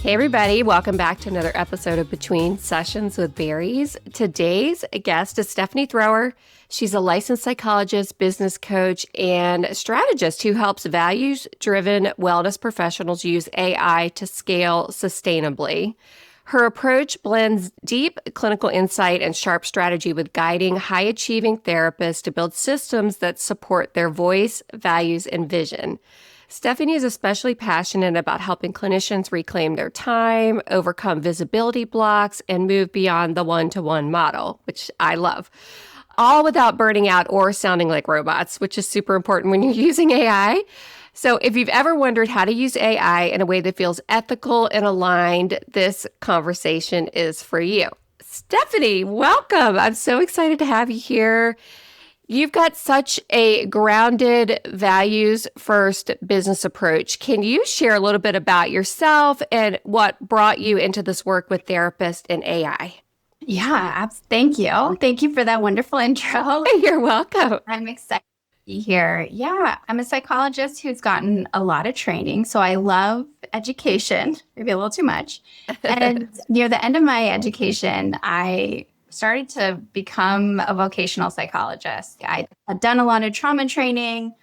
Hey everybody, welcome back to another episode of Between Sessions with Berries. Today's guest is Stephanie Thrower. She's a licensed psychologist, business coach, and strategist who helps values-driven wellness professionals use AI to scale sustainably. Her approach blends deep clinical insight and sharp strategy with guiding high-achieving therapists to build systems that support their voice, values, and vision. Stephanie is especially passionate about helping clinicians reclaim their time, overcome visibility blocks, and move beyond the one-to-one model, which I love, all without burning out or sounding like robots, which is super important when you're using AI. So if you've ever wondered how to use AI in a way that feels ethical and aligned, this conversation is for you. Stephanie, welcome. I'm so excited to have you here. You've got such a grounded, values-first business approach. Can you share a little bit about yourself and what brought you into this work with therapists and AI? Yeah, thank you. Thank you for that wonderful intro. You're welcome. I'm excited to be here. Yeah, I'm a psychologist who's gotten a lot of training. So I love education, maybe a little too much. And near the end of my education, I started to become a vocational psychologist. I had done a lot of trauma training,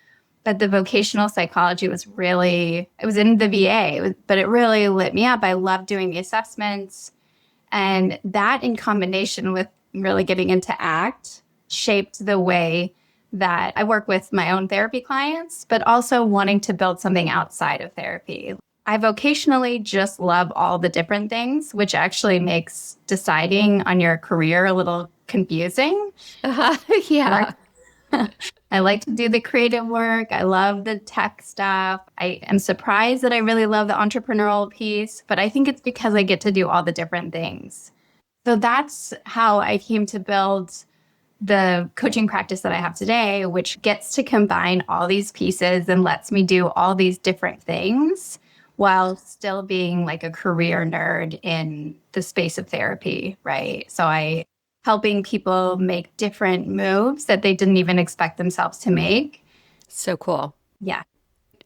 but the vocational psychology was it was in the VA, but it really lit me up. I loved doing the assessments. And that in combination with really getting into ACT shaped the way that I work with my own therapy clients, but also wanting to build something outside of therapy. I vocationally just love all the different things, which actually makes deciding on your career a little confusing. Yeah. I like to do the creative work. I love the tech stuff. I am surprised that I really love the entrepreneurial piece, but I think it's because I get to do all the different things. So that's how I came to build the coaching practice that I have today, which gets to combine all these pieces and lets me do all these different things while still being like a career nerd in the space of therapy, right? So I helping people make different moves that they didn't even expect themselves to make. So cool. Yeah.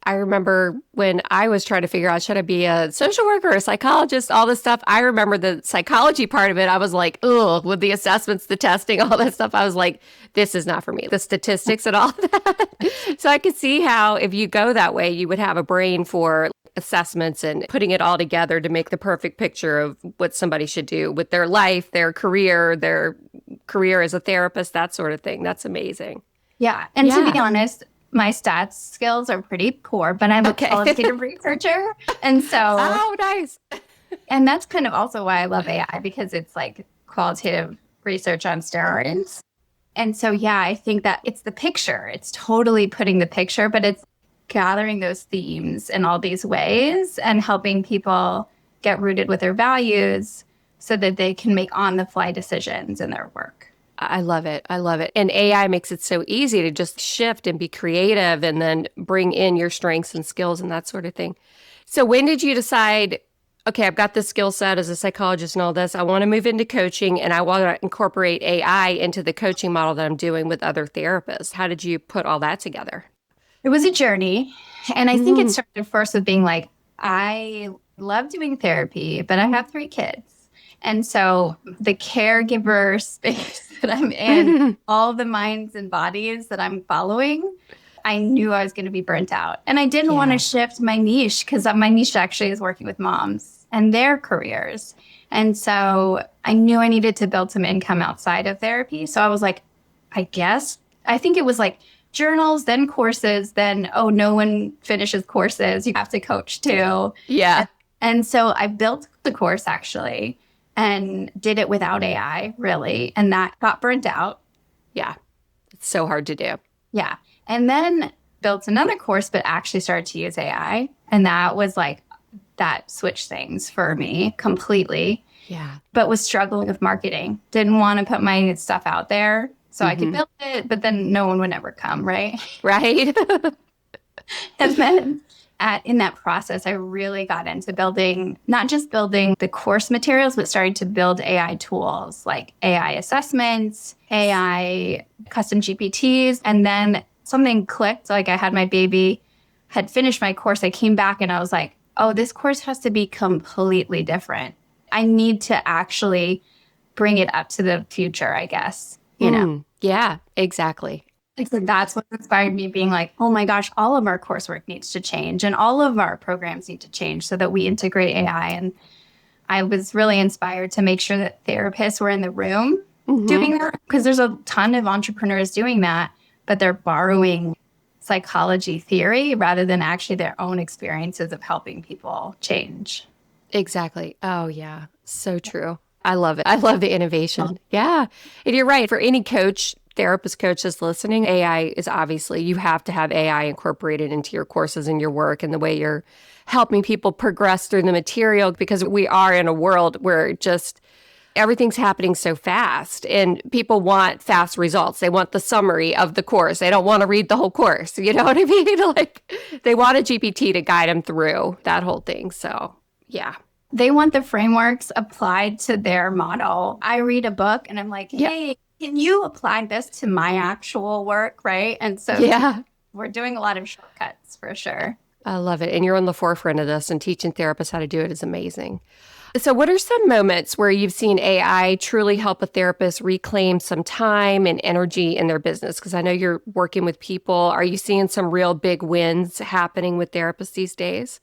I remember when I was trying to figure out, should I be a social worker, a psychologist, all this stuff. I remember the psychology part of it. I was like, ugh, with the assessments, the testing, all that stuff. I was like, this is not for me, the statistics and all that. So I could see how if you go that way, you would have a brain for assessments and putting it all together to make the perfect picture of what somebody should do with their life, their career as a therapist, that sort of thing. That's amazing. Yeah. And to be honest, my stats skills are pretty poor, but I'm a qualitative researcher. And so, oh, nice. And that's kind of also why I love AI, because it's like qualitative research on steroids. And so, yeah, I think that it's the picture. It's totally putting the picture, but it's gathering those themes in all these ways and helping people get rooted with their values so that they can make on-the-fly decisions in their work. I love it. I love it. And AI makes it so easy to just shift and be creative and then bring in your strengths and skills and that sort of thing. So when did you decide, okay, I've got this skill set as a psychologist and all this. I want to move into coaching and I want to incorporate AI into the coaching model that I'm doing with other therapists. How did you put all that together? It was a journey. And I think it started first with being like, I love doing therapy, but I have 3 kids. And so the caregiver space that I'm in, all the minds and bodies that I'm following, I knew I was going to be burnt out. And I didn't want to shift my niche because my niche actually is working with moms and their careers. And so I knew I needed to build some income outside of therapy. So I was like, I think it was like journals, then courses, then, oh, no one finishes courses. You have to coach too. Yeah. And so I built the course actually and did it without AI, really. And that got burnt out. Yeah. It's so hard to do. Yeah. And then built another course, but actually started to use AI. And that was like, that switched things for me completely. Yeah. But was struggling with marketing. Didn't want to put my stuff out there so I could build it, but then no one would ever come, right? Right. And then in that process, I really got into building, not just building the course materials, but starting to build AI tools like AI assessments, AI custom GPTs. And then something clicked, like I had my baby, had finished my course. I came back and I was like, oh, this course has to be completely different. I need to actually bring it up to the future, I guess, Yeah, exactly. So that's what inspired me being like, oh my gosh, all of our coursework needs to change and all of our programs need to change so that we integrate AI. And I was really inspired to make sure that therapists were in the room doing that, because there's a ton of entrepreneurs doing that, but they're borrowing psychology theory rather than actually their own experiences of helping people change. Exactly. Oh, yeah. So true. I love it. I love the innovation. Yeah. And you're right. For any coach, therapist coach that's listening, AI is obviously, you have to have AI incorporated into your courses and your work and the way you're helping people progress through the material, because we are in a world where just everything's happening so fast and people want fast results. They want the summary of the course. They don't want to read the whole course. You know what I mean? Like they want a GPT to guide them through that whole thing. So, yeah. They want the frameworks applied to their model. I read a book and I'm like, hey, can you apply this to my actual work? Right. And so we're doing a lot of shortcuts for sure. I love it. And you're on the forefront of this, and teaching therapists how to do it is amazing. So what are some moments where you've seen AI truly help a therapist reclaim some time and energy in their business? Because I know you're working with people. Are you seeing some real big wins happening with therapists these days?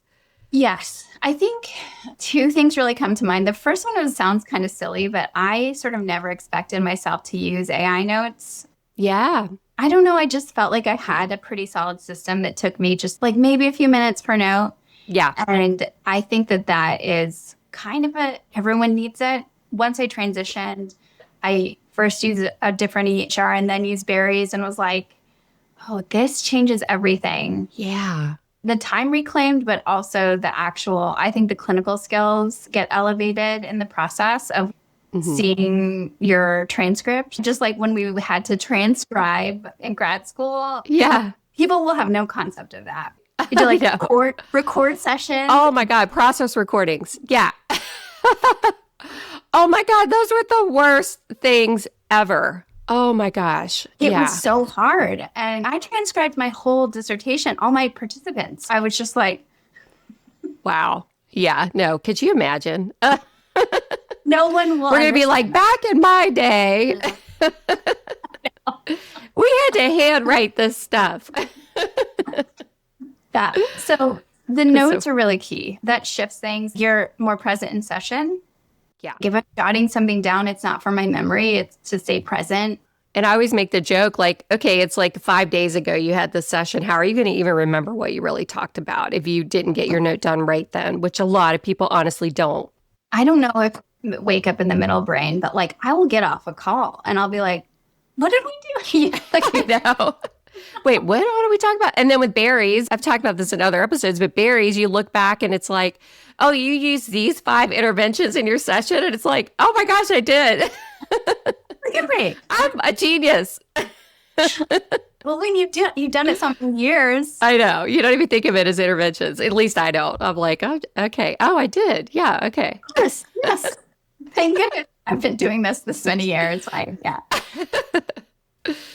Yes. I think two things really come to mind. The first one sounds kind of silly, but I sort of never expected myself to use AI notes. Yeah. I don't know. I just felt like I had a pretty solid system that took me just like maybe a few minutes per note. Yeah. And I think that is kind of everyone needs it. Once I transitioned, I first used a different EHR and then used Barry's and was like, oh, this changes everything. Yeah. The time reclaimed, but also I think the clinical skills get elevated in the process of seeing your transcript. Just like when we had to transcribe in grad school. Yeah. People will have no concept of that. You do like record sessions. Oh my God, process recordings. Yeah. Oh my God, those were the worst things ever. Oh my gosh. It was so hard. And I transcribed my whole dissertation, all my participants. I was just like, wow. Yeah. No. Could you imagine? No one will. We're going to be like, back in my day, we had to handwrite this stuff. So the notes are really key. That shifts things. You're more present in session. Yeah. If I'm jotting something down, it's not for my memory. It's to stay present. And I always make the joke like, okay, it's like 5 days ago you had this session. How are you going to even remember what you really talked about if you didn't get your note done right then, which a lot of people honestly don't. I don't know if wake up in the middle brain, but like I will get off a call and I'll be like, what did we do? Like, you know. Wait, what are we talking about? And then with berries, I've talked about this in other episodes, but berries, you look back and it's like, oh, you used these 5 interventions in your session. And it's like, oh my gosh, I did. Look at me. I'm a genius. Well, when you've done it so many years. I know. You don't even think of it as interventions. At least I don't. I'm like, oh, okay. Oh, I did. Yeah. Okay. Yes. Thank goodness. I've been doing this many years.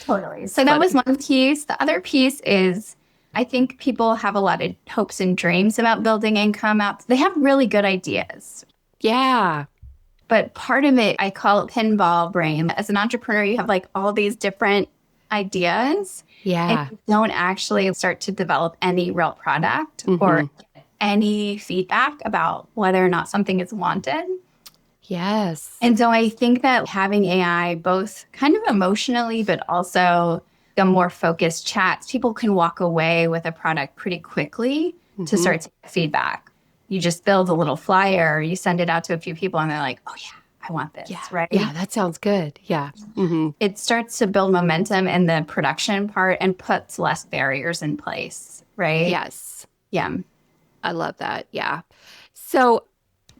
Totally. So that was one piece. The other piece is I think people have a lot of hopes and dreams about building income out. They have really good ideas. Yeah. But part of it, I call it pinball brain. As an entrepreneur, you have like all these different ideas. Yeah. And you don't actually start to develop any real product or any feedback about whether or not something is wanted. Yes. And so I think that having AI, both kind of emotionally, but also the more focused chats, people can walk away with a product pretty quickly to start to get feedback. You just build a little flyer, you send it out to a few people and they're like, oh yeah, I want this, right? Yeah, that sounds good. Yeah. It starts to build momentum in the production part and puts less barriers in place, right? Yes. Yeah. I love that. Yeah. So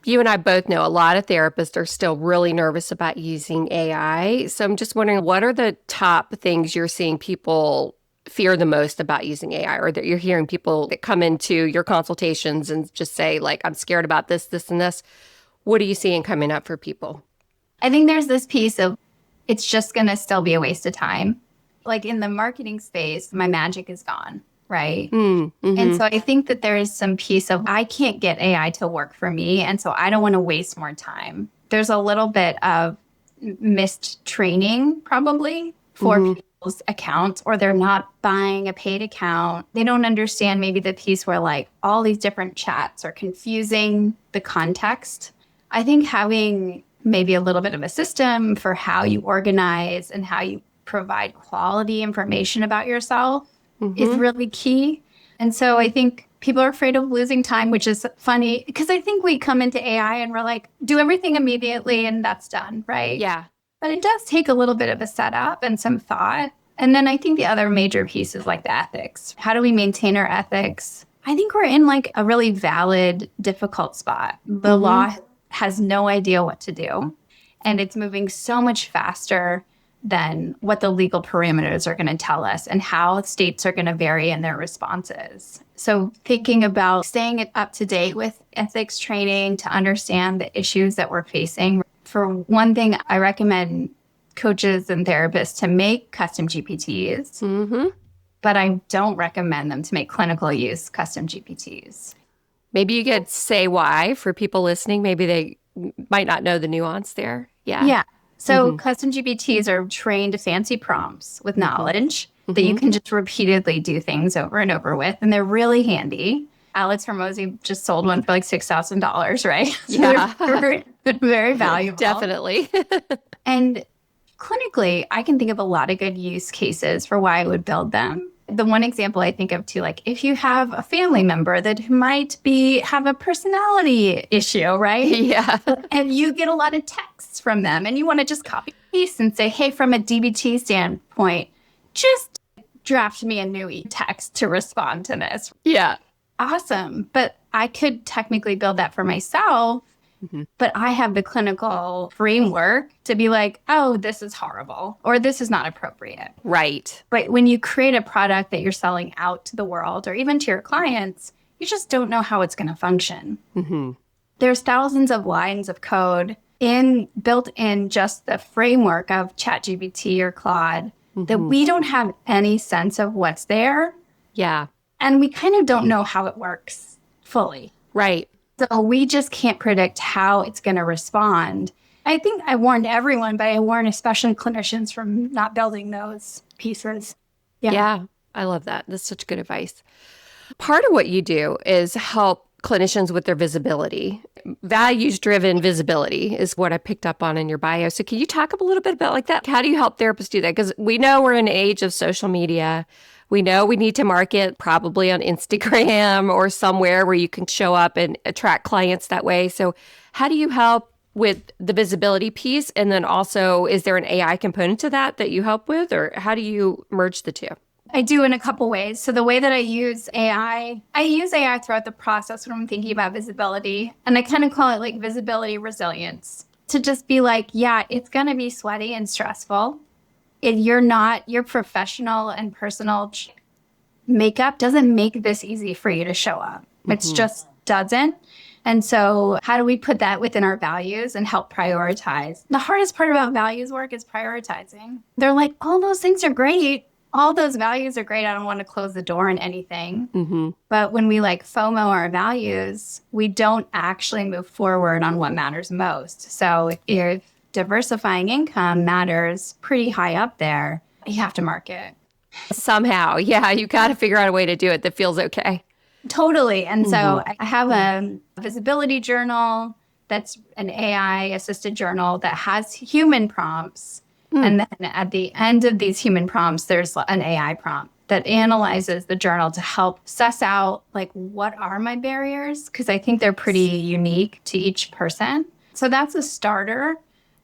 you and I both know a lot of therapists are still really nervous about using AI. So I'm just wondering, what are the top things you're seeing people fear the most about using AI, or that you're hearing people that come into your consultations and just say, like, I'm scared about this, this, and this. What are you seeing coming up for people? I think there's this piece of it's just going to still be a waste of time. Like in the marketing space, my magic is gone. right? Mm-hmm. And so I think that there is some piece of I can't get AI to work for me. And so I don't want to waste more time. There's a little bit of missed training probably for people's accounts, or they're not buying a paid account. They don't understand maybe the piece where like all these different chats are confusing the context. I think having maybe a little bit of a system for how you organize and how you provide quality information about yourself is really key. And so I think people are afraid of losing time, which is funny because I think we come into AI and we're like, do everything immediately and that's done, right? Yeah. But it does take a little bit of a setup and some thought. And then I think the other major piece is like the ethics. How do we maintain our ethics? I think we're in like a really valid, difficult spot. The law has no idea what to do. And it's moving so much faster than what the legal parameters are going to tell us and how states are going to vary in their responses. So thinking about staying up to date with ethics training to understand the issues that we're facing. For one thing, I recommend coaches and therapists to make custom GPTs, but I don't recommend them to make clinical use custom GPTs. Maybe you could say why for people listening. Maybe they might not know the nuance there. Yeah. Yeah. So custom GPTs are trained fancy prompts with knowledge that you can just repeatedly do things over and over with. And they're really handy. Alex Hormozi just sold one for like $6,000, right? So Yeah. they're very valuable. Definitely. And clinically, I can think of a lot of good use cases for why I would build them. The one example I think of too, like if you have a family member that might have a personality issue, right? Yeah. And you get a lot of texts from them and you want to just copy paste and say, hey, from a DBT standpoint, just draft me a new text to respond to this. Yeah. Awesome. But I could technically build that for myself. But I have the clinical framework to be like, oh, this is horrible or this is not appropriate. Right. But when you create a product that you're selling out to the world or even to your clients, you just don't know how it's going to function. There's thousands of lines of code built in just the framework of ChatGPT or Claude that we don't have any sense of what's there. Yeah. And we kind of don't know how it works fully. Right. So we just can't predict how it's going to respond. I think I warned everyone, but I warned especially clinicians from not building those pieces. Yeah. I love that. That's such good advice. Part of what you do is help clinicians with their visibility. Values-driven visibility is what I picked up on in your bio. So can you talk a little bit about like that? How do you help therapists do that? Because we know we're in an age of social media. We know we need to market probably on Instagram or somewhere where you can show up and attract clients that way. So how do you help with the visibility piece? And then also, is there an AI component to that you help with? Or how do you merge the two? I do in a couple ways. So the way that I use AI throughout the process when I'm thinking about visibility. And I kind of call it like visibility resilience. To just be like, yeah, it's going to be sweaty and stressful. Your professional and personal makeup doesn't make this easy for you to show up. It just doesn't. And so how do we put that within our values and help prioritize? The hardest part about values work is prioritizing. They're like, all those things are great. All those values are great. I don't want to close the door on anything. But when we like FOMO our values, we don't actually move forward on what matters most. So if diversifying income matters pretty high up there, you have to market. Somehow. Yeah. You got to figure out a way to do it that feels okay. Totally. And so I have a visibility journal that's an AI-assisted journal that has human prompts. And then at the end of these human prompts, there's an AI prompt that analyzes the journal to help suss out, like, what are my barriers? Because I think they're pretty unique to each person. So that's a starter.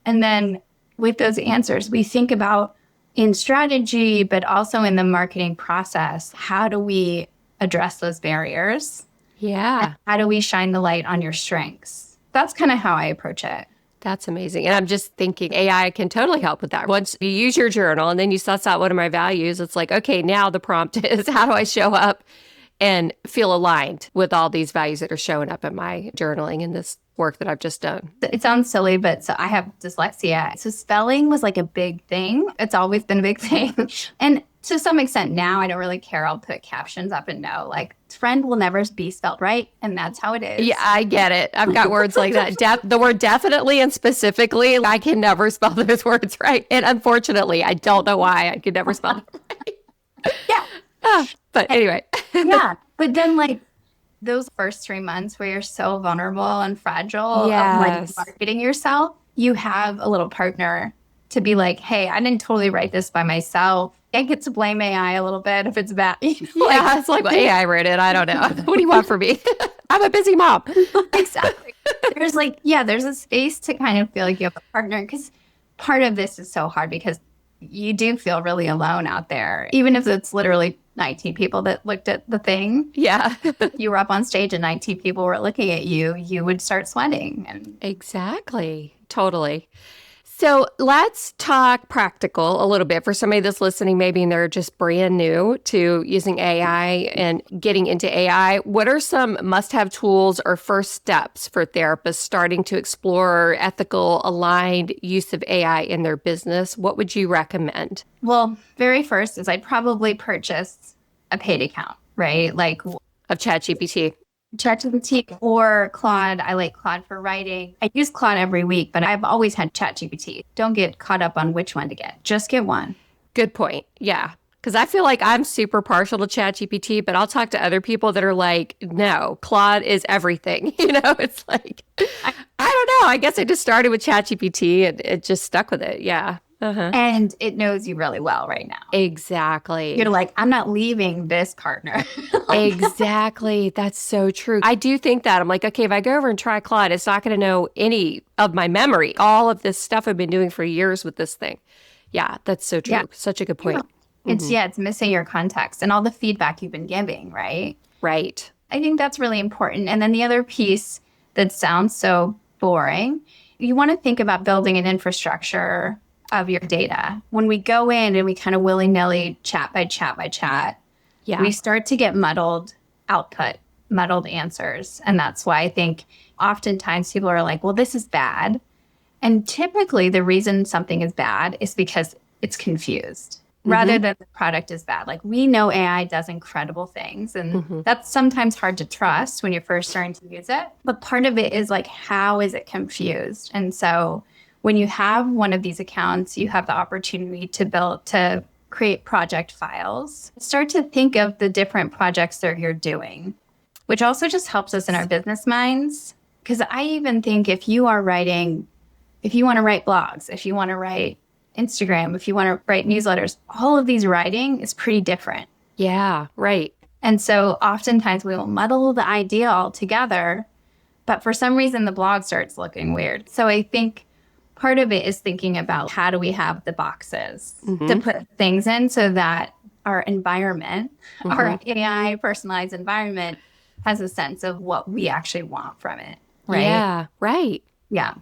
And then with those answers, we think about in strategy, but also in the marketing process, how do we address those barriers? Yeah. And how do we shine the light on your strengths? That's kind of how I approach it. That's amazing. And I'm just thinking AI can totally help with that. Once you use your journal and then you suss out what are my values, it's like, okay, now the prompt is how do I show up and feel aligned with all these values that are showing up in my journaling in this work that I've just done. It sounds silly, but so I have dyslexia. So spelling was like a big thing. It's always been a big thing. And to some extent now, I don't really care. I'll put captions up and know, like, friend will never be spelled right. And that's how it is. Yeah, I get it. I've got words like that. The word definitely and specifically, I can never spell those words right. And unfortunately, I don't know why I could never spell them right. Yeah. But anyway. Yeah. But then, like, those first 3 months where you're so vulnerable and fragile, Yes. of like marketing yourself, you have a little partner to be like, hey, I didn't totally write this by myself. I get to blame AI a little bit if it's bad. Yeah, it's like, well, AI wrote it. I don't know. What do you want from me? I'm a busy mom. Exactly. There's there's a space to kind of feel like you have a partner, because part of this is so hard because you do feel really alone out there, even if it's literally 19 people that looked at the thing. Yeah. You were up on stage and 19 people were looking at you, you would start sweating. And Exactly. Totally. So let's talk practical a little bit for somebody that's listening, maybe and they're just brand new to using AI and getting into AI. What are some must-have tools or first steps for therapists starting to explore ethical, aligned use of AI in their business? What would you recommend? well, very first is I'd probably purchase a paid account, right? Like Of ChatGPT. ChatGPT or Claude. I like Claude for writing. I use Claude every week, but I've always had ChatGPT. Don't get caught up on which one to get. Just get one. Good point. Yeah. Because I feel like I'm super partial to ChatGPT, but I'll talk to other people that are like, no, Claude is everything. It's like, I don't know. I guess I just started with ChatGPT and it just stuck with it. Yeah. Uh-huh. And it knows you really well right now. Exactly. You're like, I'm not leaving this partner. Exactly. That's so true. I do think that. I'm like, okay, if I go over and try Claude, it's not going to know any of my memory, all of this stuff I've been doing for years with this thing. Yeah, that's so true. Yeah. Such a good point. It's missing your context and all the feedback you've been giving, right? Right. I think that's really important. And then the other piece that sounds so boring, you want to think about building an infrastructure of your data. When we go in and we kind of willy-nilly chat by chat, Yeah. we start to get muddled output, muddled answers. And that's why I think oftentimes people are like, well, this is bad. And typically the reason something is bad is because it's confused rather than the product is bad. Like, we know AI does incredible things, and that's sometimes hard to trust when you're first starting to use it. But part of it is like, how is it confused? And so when you have one of these accounts, you have the opportunity to create project files, start to think of the different projects that you're doing, which also just helps us in our business minds. Because I even think if you want to write blogs, if you want to write Instagram, if you want to write newsletters, all of these writing is pretty different. Yeah, right. And so oftentimes we will muddle the idea all together, but for some reason the blog starts looking weird. So I think part of it is thinking about, how do we have the boxes to put things in so that our environment, our AI personalized environment, has a sense of what we actually want from it. Right? Yeah, right. Yeah.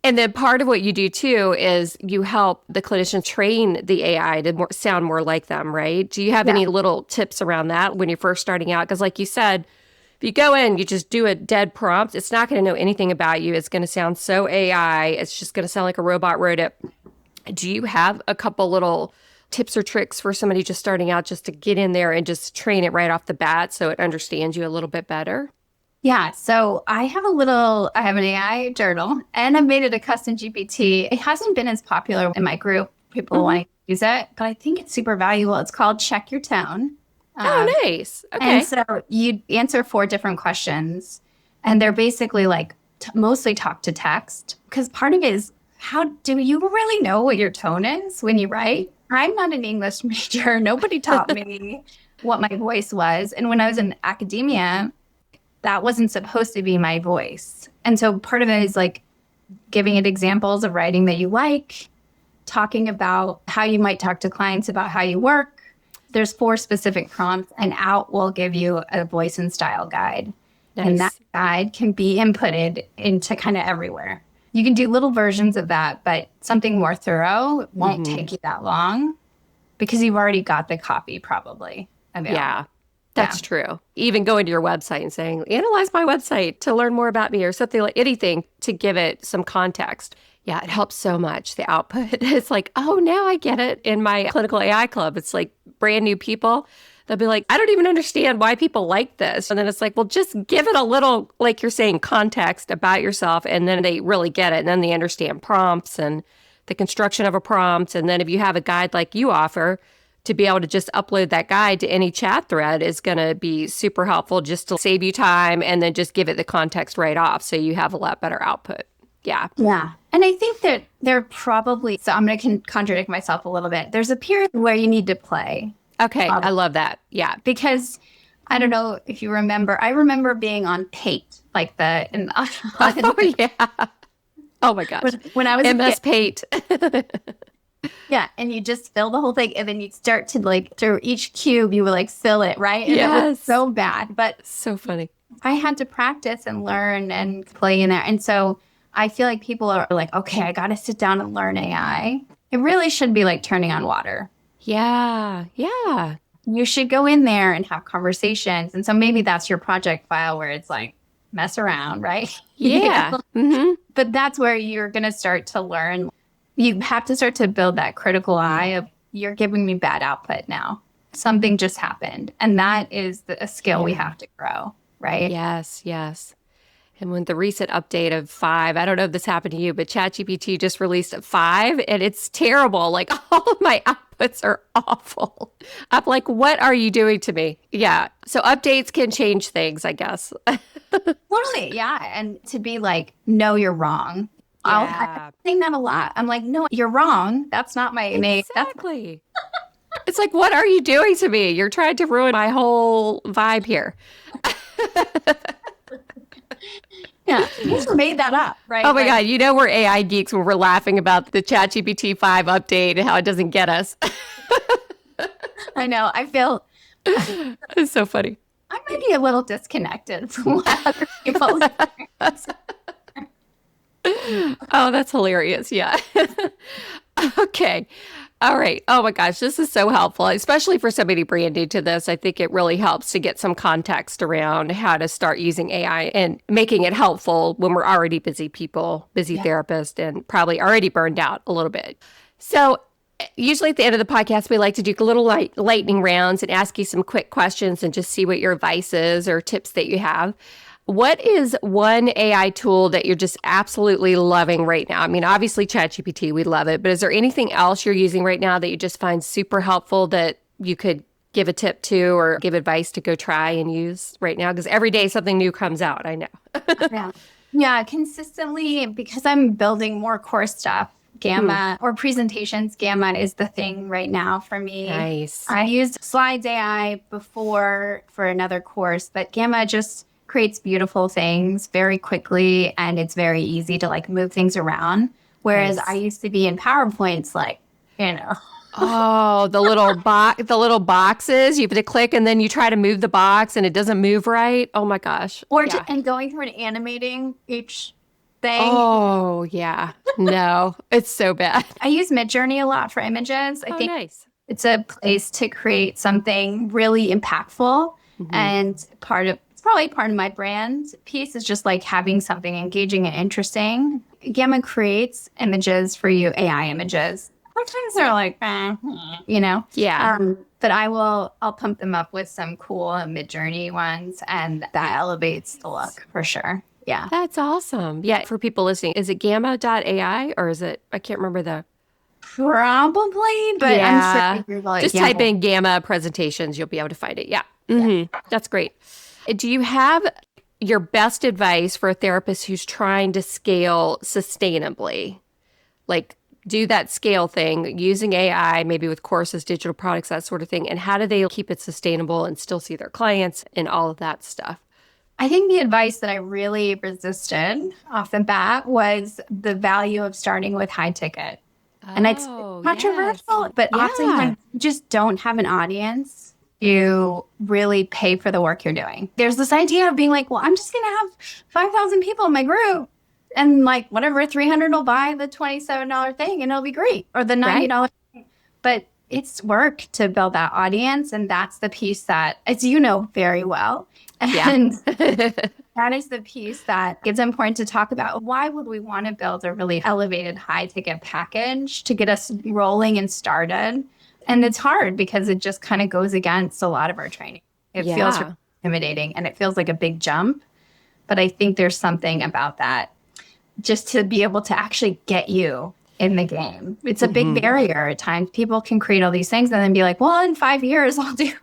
And then part of what you do too is you help the clinician train the AI to sound more like them, right? Do you have any little tips around that when you're first starting out? Because like you said, if you go in, you just do a dead prompt, it's not going to know anything about you. It's going to sound so AI. It's just going to sound like a robot wrote it. Do you have a couple little tips or tricks for somebody just starting out, just to get in there and just train it right off the bat so it understands you a little bit better? Yeah. So I have an AI journal, and I've made it a custom GPT. It hasn't been as popular in my group, people wanting to use it, but I think it's super valuable. It's called Check Your Tone. Oh, nice. Okay. And so you answer 4 different questions, and they're basically like mostly talk to text. Because part of it is, how do you really know what your tone is when you write? I'm not an English major. Nobody taught me what my voice was. And when I was in academia, that wasn't supposed to be my voice. And so part of it is like giving it examples of writing that you like, talking about how you might talk to clients about how you work. There's 4 specific prompts, and out will give you a voice and style guide. Nice. And that guide can be inputted into kind of everywhere. You can do little versions of that, but something more thorough won't take you that long because you've already got the copy probably available. Yeah. That's true. Even going to your website and saying, analyze my website to learn more about me, or something, like anything to give it some context. Yeah, it helps so much, the output. It's like, oh, now I get it in my clinical AI club. It's like brand new people. They'll be like, I don't even understand why people like this. And then it's like, well, just give it a little, like you're saying, context about yourself. And then they really get it. And then they understand prompts and the construction of a prompt. And then if you have a guide like you offer, to be able to just upload that guide to any chat thread is going to be super helpful just to save you time and then just give it the context right off. So you have a lot better output. Yeah. Yeah. And I think that they're probably, so I'm going to contradict myself a little bit. There's a period where you need to play. Okay. I love that. Yeah. Because I don't know if you remember, I remember being on Paint, like oh, yeah. Oh my gosh. When I was MS Paint. Yeah. And you just fill the whole thing. And then you'd start to like, through each cube, you would like fill it, right? And yes. It was so bad. But so funny. I had to practice and learn and play in there. And so I feel like people are like, okay, I got to sit down and learn AI. It really should be like turning on water. Yeah. Yeah. You should go in there and have conversations. And so maybe that's your project file where it's like, mess around, right? Yeah. Mm-hmm. But that's where you're going to start to learn. You have to start to build that critical eye of, you're giving me bad output now. Something just happened. And that is a skill we have to grow, right? Yes, yes. And with the recent update of 5, I don't know if this happened to you, but ChatGPT just released 5 and it's terrible. Like all of my outputs are awful. I'm like, what are you doing to me? Yeah. So updates can change things, I guess. Totally. Yeah. And to be like, no, you're wrong. Yeah. I'm saying that a lot. I'm like, no, you're wrong. That's not my name. Exactly. It's like, what are you doing to me? You're trying to ruin my whole vibe here. Yeah, you made that up, right? Oh my God, you know we're AI geeks when we're laughing about the ChatGPT 5 update and how it doesn't get us. I know, I feel... It's so funny. I might be a little disconnected from what other people Oh, that's hilarious, yeah. Okay. All right. Oh my gosh, this is so helpful, especially for somebody brand new to this. I think it really helps to get some context around how to start using AI and making it helpful when we're already busy people, busy therapists, and probably already burned out a little bit. So usually at the end of the podcast, we like to do little lightning rounds and ask you some quick questions and just see what your advice is or tips that you have. What is one AI tool that you're just absolutely loving right now? I mean, obviously ChatGPT, we love it, but is there anything else you're using right now that you just find super helpful that you could give a tip to or give advice to go try and use right now? Because every day something new comes out, I know. Yeah, consistently, because I'm building more course stuff, Gamma or presentations, Gamma is the thing right now for me. Nice. I used Slides AI before for another course, but Gamma just creates beautiful things very quickly, and it's very easy to like move things around. Whereas I used to be in PowerPoints, like, you know. Oh, the little boxes. You have to click and then you try to move the box and it doesn't move right. Oh my gosh. Or and going through and animating each thing. Oh yeah. No, it's so bad. I use Midjourney a lot for images. I think nice. It's a place to create something really impactful, and probably part of my brand piece is just like having something engaging and interesting. Gamma creates images for you, AI images. Sometimes they're like, you know? Yeah. But I'll pump them up with some cool Midjourney ones, and that elevates the look for sure. Yeah. That's awesome. Yeah. For people listening, is it gamma.ai or is it, I can't remember the. Probably, but I'm sure you're like, just type in Gamma presentations. You'll be able to find it. Yeah. Mm-hmm. That's great. Do you have your best advice for a therapist who's trying to scale sustainably? Like do that scale thing using AI, maybe with courses, digital products, that sort of thing. And how do they keep it sustainable and still see their clients and all of that stuff? I think the advice that I really resisted off the bat was the value of starting with high ticket. And it's controversial, but oftentimes you just don't have an audience. You really pay for the work you're doing. There's this idea of being like, well, I'm just going to have 5,000 people in my group. And like whatever, 300 will buy the $27 thing and it'll be great. Or the $90 thing. But it's work to build that audience. And that's the piece that, as you know very well. And That is the piece that it's important to talk about. Why would we want to build a really elevated high ticket package to get us rolling and started? And it's hard because it just kind of goes against a lot of our training. It feels intimidating and it feels like a big jump. But I think there's something about that just to be able to actually get you in the game. It's a big barrier at times. People can create all these things and then be like, well, in 5 years, I'll be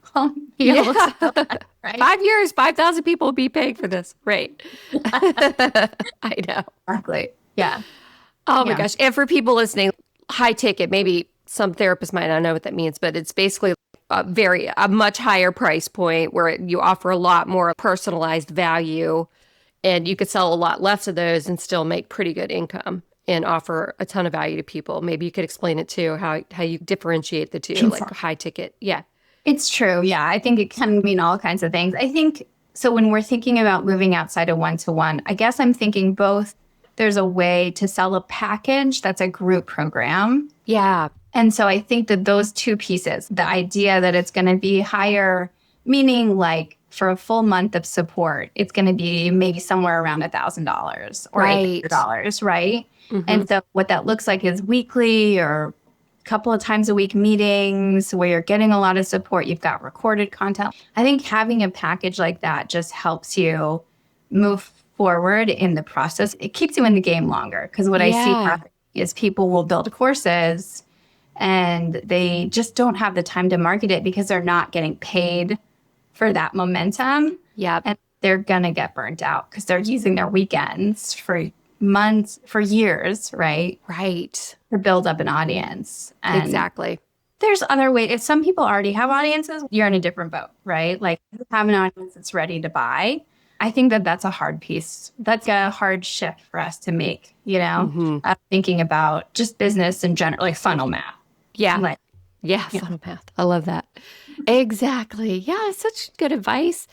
able to do that, right? 5 years, 5,000 people will be paying for this. Right. I know. Exactly. Yeah. Oh my gosh. And for people listening, high ticket, maybe some therapists might not know what that means, but it's basically a much higher price point where you offer a lot more personalized value, and you could sell a lot less of those and still make pretty good income and offer a ton of value to people. Maybe you could explain it too, how you differentiate the two, like high ticket. Yeah. It's true. Yeah. I think it can mean all kinds of things. I think, so when we're thinking about moving outside of one-to-one, I guess I'm thinking both there's a way to sell a package that's a group program. Yeah. And so I think that those two pieces, the idea that it's going to be higher, meaning like for a full month of support, it's going to be maybe somewhere around $1,000 or $800, right? And so what that looks like is weekly or a couple of times a week meetings where you're getting a lot of support. You've got recorded content. I think having a package like that just helps you move forward in the process. It keeps you in the game longer because what I see is people will build courses and they just don't have the time to market it because they're not getting paid for that momentum. Yeah. And they're going to get burnt out because they're using their weekends for months, for years, right? Right. To build up an audience. And exactly. There's other ways. If some people already have audiences, you're in a different boat, right? Like you have an audience that's ready to buy. I think that that's a hard piece. That's a hard shift for us to make, you know, thinking about just business in general, like funnel math. Yeah. Funnel math. I love that. Exactly. Yeah. Such good advice.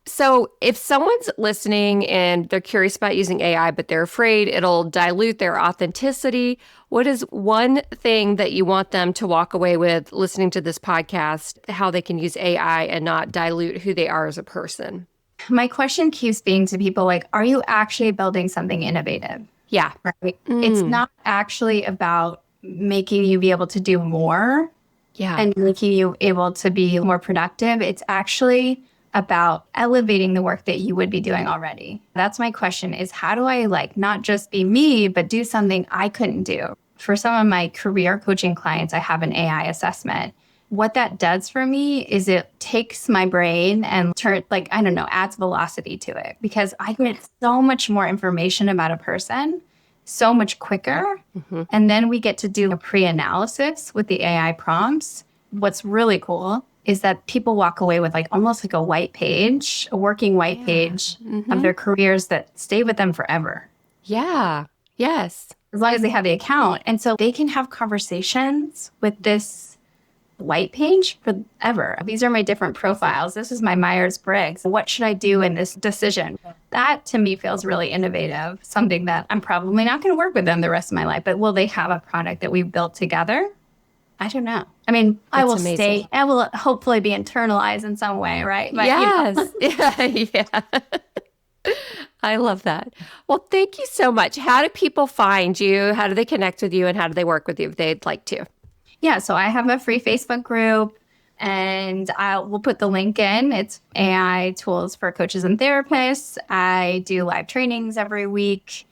So if someone's listening and they're curious about using AI, but they're afraid it'll dilute their authenticity, what is one thing that you want them to walk away with listening to this podcast, how they can use AI and not dilute who they are as a person? My question keeps being to people like, are you actually building something innovative? Yeah. Right. It's not actually about making you be able to do more and making you able to be more productive. It's actually about elevating the work that you would be doing already. That's my question is how do I like not just be me, but do something I couldn't do? For some of my career coaching clients, I have an AI assessment. What that does for me is it takes my brain and adds velocity to it because I get so much more information about a person so much quicker. And then we get to do a pre-analysis with the AI prompts. What's really cool is that people walk away with like almost like a white page, a working white page of their careers that stay with them forever. Yeah. Yes. As long as they have the account. And so they can have conversations with this white page forever. These are my different profiles. This is my Myers-Briggs. What should I do in this decision? That to me feels really innovative, something that I'm probably not going to work with them the rest of my life, but will they have a product that we've built together? I don't know. I mean, I will stay, I will hopefully be internalized in some way, right? But, yes. Yeah. I love that. Well, thank you so much. How do people find you? How do they connect with you? And how do they work with you if they'd like to? Yeah, so I have a free Facebook group and we'll put the link in. It's AI Tools for Coaches and Therapists. I do live trainings every week.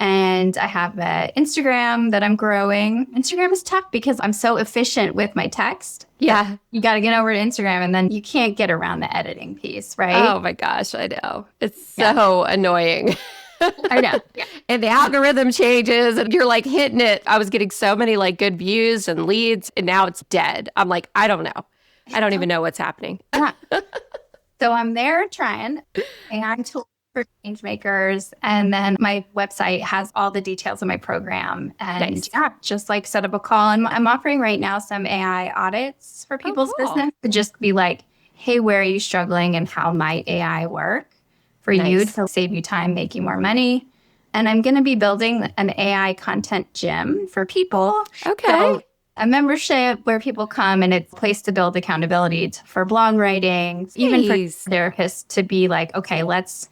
And I have an Instagram that I'm growing. Instagram is tough because I'm so efficient with my text. Yeah. You got to get over to Instagram and then you can't get around the editing piece, right? Oh my gosh, I know. It's so annoying. I know. Yeah. And the algorithm changes and you're like hitting it. I was getting so many like good views and leads and now it's dead. I'm like, I don't know. I don't even know what's happening. So I'm there trying AI Tools for change makers. And then my website has all the details of my program. And just like set up a call. And I'm offering right now some AI audits for people's business to just be like, hey, where are you struggling and how might AI work for you to save you time, make you more money? And I'm going to be building an AI content gym for people. Okay. So a membership where people come and it's a place to build accountability for blog writing, even for therapists to be like, okay, let's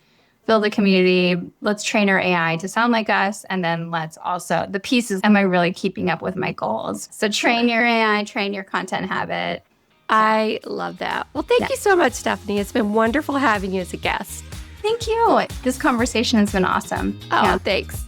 build a community. Let's train our AI to sound like us. And then let's also, the pieces, am I really keeping up with my goals? So train your AI, train your content habit. I love that. Well, thank you so much, Stephanie. It's been wonderful having you as a guest. Thank you. This conversation has been awesome. Oh, thanks.